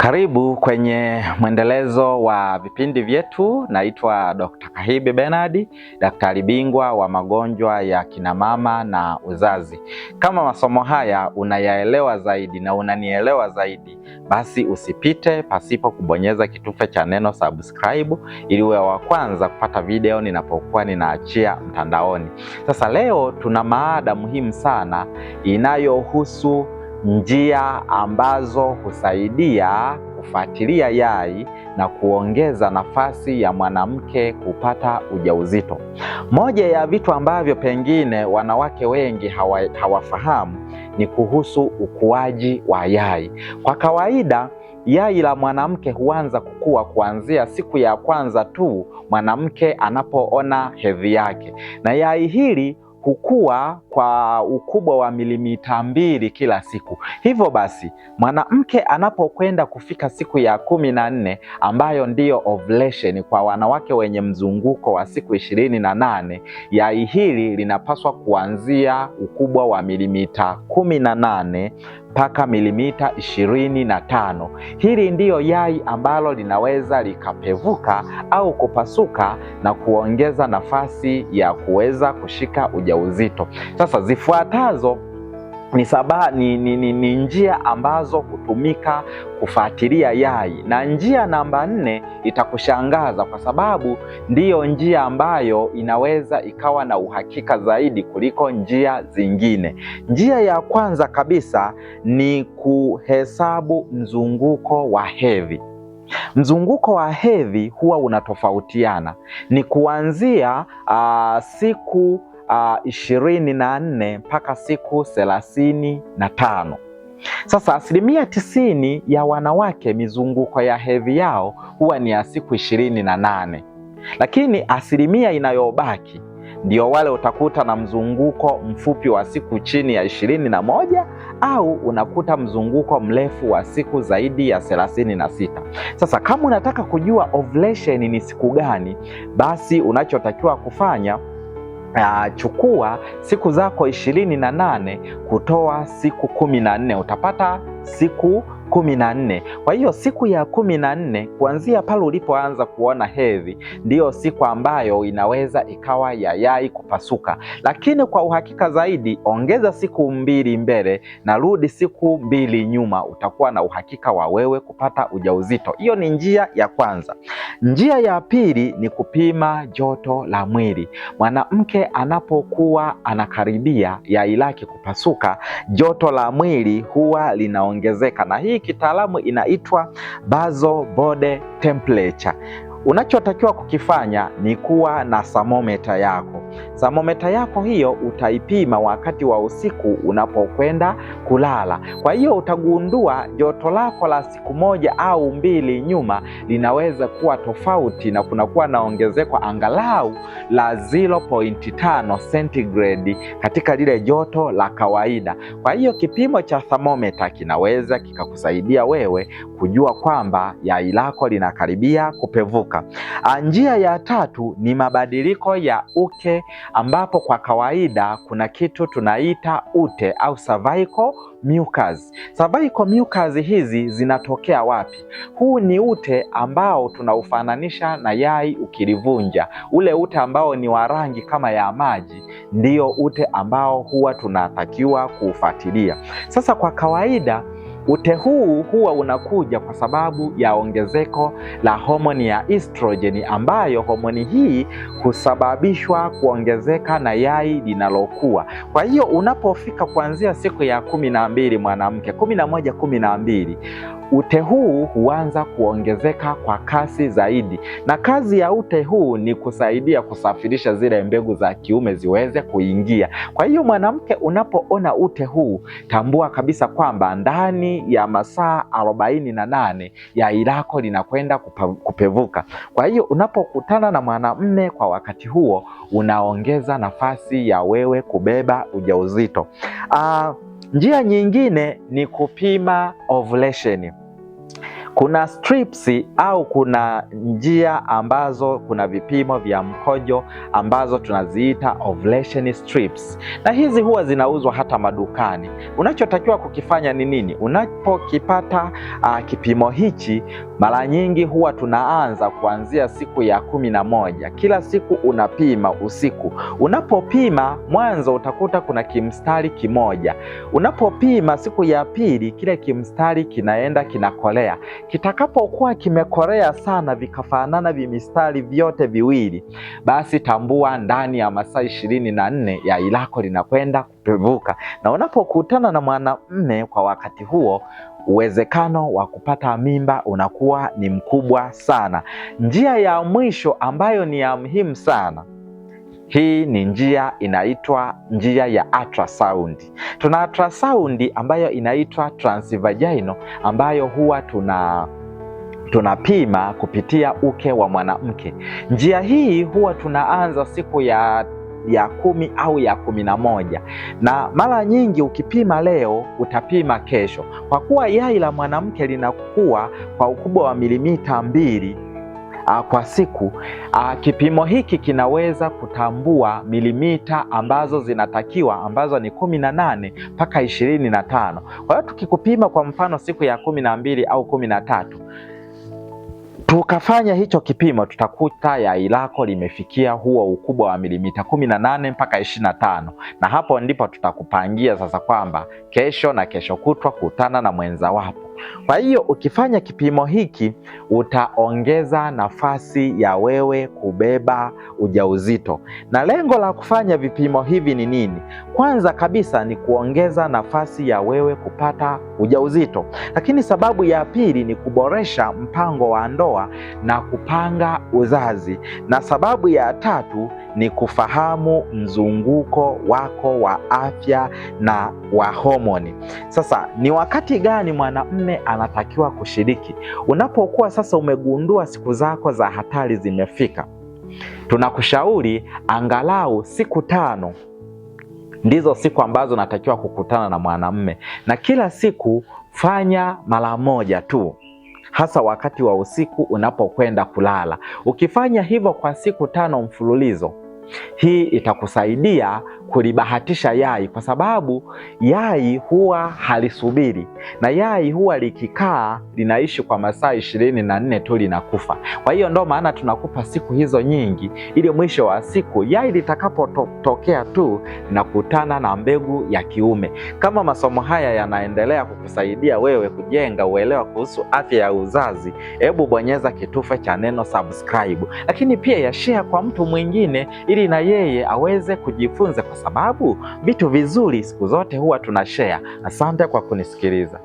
Karibu kwenye mwendelezo wa vipindi vyetu. Naitwa Dr. Kahibi Bernard, daktari bingwa wa magonjwa ya kina mama na uzazi. Kama masomo haya unayaelewa zaidi na unanielewa zaidi, basi usipite pasipo kubonyeza kitufe cha neno subscribe ili uwe wa kwanza kupata video ninapokuwa ninaachia mtandaoni. Sasa leo tuna maada muhimu sana inayohusu njia ambazo husaidia kufuatilia yai na kuongeza nafasi ya mwanamke kupata ujauzito. Moja ya vitu ambavyo pengine wanawake wengi hawafahamu ni kuhusu ukuaji wa yai. Kwa kawaida yai la mwanamke huanza kukua kuanzia siku ya kwanza tu mwanamke anapoona hedhi yake, na yai hili hukua kwa ukubwa wa milimita 2 kila siku. Hivyo basi mwanamke anapokwenda kufika siku ya 14 ambayo ndiyo ovulation kwa wanawake wenye mzunguko wa siku 28, yai hili linapaswa kuanzia ukubwa wa milimita 18 mpaka milimita 25. Hili ndiyo yai ambalo linaweza likapevuka au kupasuka na kuongeza nafasi ya kuweza kushika ujauzito. Sasa zifuatazo ni njia ambazo hutumika kufuatilia yai, na njia namba 4 itakushangaza kwa sababu ndiyo njia ambayo inaweza ikawa na uhakika zaidi kuliko njia zingine. Njia ya kwanza kabisa ni kuhesabu mzunguko wa hedhi. Mzunguko wa hedhi huwa unatofautiana, ni kuanzia siku 24 mpaka siku 35. Sasa 90% ya wanawake mizunguko ya hedhi yao huwa ni ya siku 28, lakini asilimia inayobaki ndio wale utakuta na mzunguko mfupi wa siku chini ya 21 au unakuta mzunguko mrefu wa siku zaidi ya 36. Sasa kama unataka kujua ovulation ni siku gani, basi unachotakiwa kufanya chukua siku zako 28 kutoa siku 14, utapata siku 14. Kwa hiyo siku ya 14 kuanzia pale ulipoanza kuona hedhi ndiyo siku ambayo inaweza ikawa ya yai kupasuka, lakini kwa uhakika zaidi ongeza siku 2 mbele na rudi siku 2 nyuma, utakuwa na uhakika wa wewe kupata ujauzito. Hiyo ni njia ya kwanza. Njia ya pili ni kupima joto la mwili. Mwanamke anapokuwa anakaribia yai lake kupasuka, joto la mwili huwa linaongezeka, na hii kitaalamu inaitwa basal body temperature. Unachotakiwa kukifanya ni kuwa na thermometer yako. Thermometer yako hiyo utaipima wakati wa usiku unapokwenda kulala. Kwa hiyo utagundua joto lako la siku 1 au 2 nyuma linaweza kuwa tofauti na kunakuwa na ongezeko angalau la 0.5 centigrade katika lile joto la kawaida. Kwa hiyo kipimo cha thermometer kinaweza kikakusaidia wewe kujua kwamba yai lako linakaribia kupevuka. Njia ya tatu ni mabadiliko ya uke, ambapo kwa kawaida kuna kitu tunaita ute au cervical mucus. Cervical mucus hizi zinatokea wapi? Huu ni ute ambao tunaufananisha na yai ukilivunja. Ule ute ambao ni wa rangi kama ya maji ndio ute ambao huwa tunatakiwa kuufuatilia. Sasa kwa kawaida ute huu huwa unakuja kwa sababu ya ongezeko la homoni ya estrogen, ambayo homoni hii husababishwa kuongezeka na yai linalokuwa. Kwa hiyo unapofika kuanzia siku ya 12 mwanamke 11, 12, ute huu huanza kuongezeka kwa kasi zaidi, na kazi ya ute huu ni kusaidia kusafirisha zile mbegu za kiume ziweze kuingia. Kwa hiyo mwanamke, unapoona ute huu, tambua kabisa kwamba ndani ya masaa 48 yai lako linakwenda kupevuka. Kwa hiyo unapokutana na mwanamume kwa wakati huo, unaongeza nafasi ya wewe kubeba ujauzito. Njia nyingine ni kupima ovulation. Kuna strips au kuna njia ambazo kuna vipimo vya mkojo ambazo tunaziita ovulation strips, na hizi huwa zinauzwa hata madukani. Unachotakiwa kukifanya ni nini? Unapokipata kipimo hichi, mara nyingi huwa tunaanza kuanzia siku ya 11. Kila siku unapima usiku. Unapopima mwanzo utakuta kuna kimstari kimoja. Unapopima siku ya pili, kile kimstari kinaenda kinakolea. Kitakapokuwa kimekorea sana vikafanana vimistari vyote viwili, basi tambua ndani ya masaa 24 yai lako linakwenda kupevuka, na unapokutana na mwanamume kwa wakati huo, uwezekano wa kupata mimba unakuwa ni mkubwa sana. Njia ya mwisho ambayo ni ya muhimu sana, hii ni njia inaitwa njia ya ultrasound. Tuna ultrasound ambayo inaitwa transvaginal, ambayo huwa tunapima kupitia uke wa mwanamke. Njia hii huwa tunaanza siku ya 10 au ya 11, na mara nyingi ukipima leo utapima kesho. Kwa kuwa yai la mwanamke linakuwa kwa ukubwa wa milimita 2 kwa siku, kipimo hiki kinaweza kutambua milimita ambazo zinatakiwa, ambazo ni 18 mpaka 25. Kwa hiyo tukikupima kwa mfano siku ya 12 au 13, tukafanya hicho kipimo, tutakuta yai lako limefikia huo ukubwa wa milimita 18 mpaka 25, na hapo ndipo tutakupangia sasa kwamba kesho na kesho kutwa kutana na mwenza wapo. Kwa hiyo ukifanya kipimo hiki utaongeza nafasi ya wewe kubeba ujauzito. Na lengo la kufanya vipimo hivi ni nini? Kwanza kabisa ni kuongeza nafasi ya wewe kupata ujauzito, lakini sababu ya pili ni kuboresha mpango wa ndoa na kupanga uzazi, na sababu ya tatu ni kufahamu mzunguko wako wa afya na wa homoni. Sasa ni wakati gani mwanamume anatakiwa kushiriki? Unapokuwa sasa umegundua siku zako za hatari zimefika, tunakushauri angalau siku 5 ndizo siku ambazo unatakiwa kukutana na mwanamume, na kila siku fanya mara moja tu, hasa wakati wa usiku unapokwenda kulala. Ukifanya hivyo kwa siku 5 mfululizo, hii itakusaidia kulibahatisha yai, kwa sababu yai huwa halisubiri, na yai huwa likikaa linaishi kwa masaa 24 tu linakufa. Kwa hiyo ndo maana tunakupa siku hizo nyingi, ili mwisho wa siku yai litakapotokea tu linakutana na mbegu ya kiume. Kama masomo haya yanaendelea kukusaidia wewe kujenga uelewa kuhusu afya ya uzazi, hebu bonyeza kitufe cha neno subscribe, lakini pia ya share kwa mtu mwingine ili na yeye aweze kujifunza, kwa sababu vitu vizuri siku zote huwa tunashare. Asante kwa kunisikiliza.